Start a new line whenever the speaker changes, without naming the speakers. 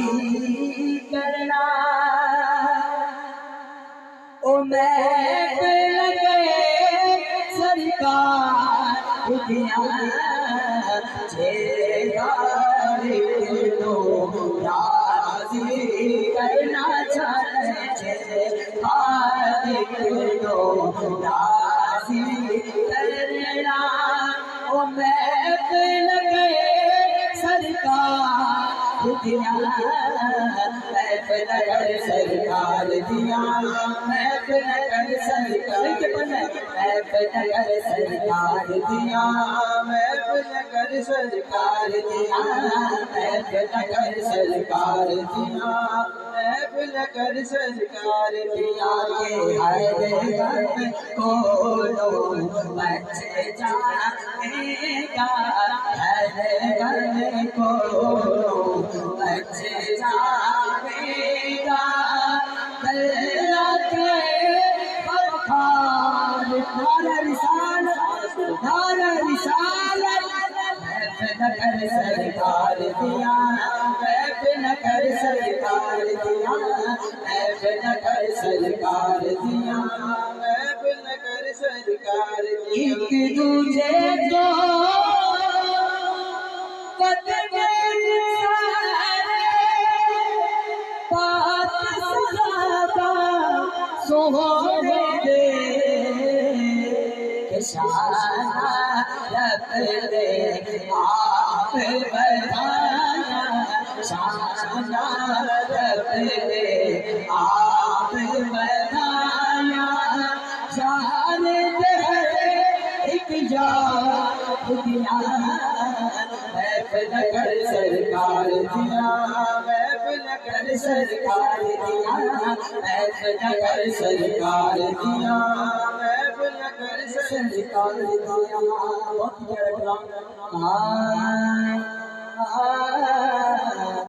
راضی کرنا او محفل گئے سرکار دیا چھیدار دلو راضی کرنا چاہتے چھیدار دلو راضی کرنا او محفل گئے سرکار دیا محفل کر سرکار دیا محفل کر سرکار محفل کر سرکار دیا محفل کر سرکار دیا محفل کر سرکار دیا محفل کر سرکار دیا کہ ہر غم کو لو بچ جائے گا ہر غم کو بچ جائے گا اللہ کے بخار نعرہ رسالت نعرہ رسالت محفل کر سرکار دیا محفل کر سرکار دیا محفل کر سرکار دیا محفل کر سرکار دیا ایک دوجے کو قدم سونے دے کہ شانہ رب دے آپ بتایا شانہ رب دے آپ بتایا جان دے ایک جان دیا محفل کر سرکار دیا محفل کر سرکار دیا محفل کر سرکار دیا محفل کر سرکار دیا بہت پیارا کلام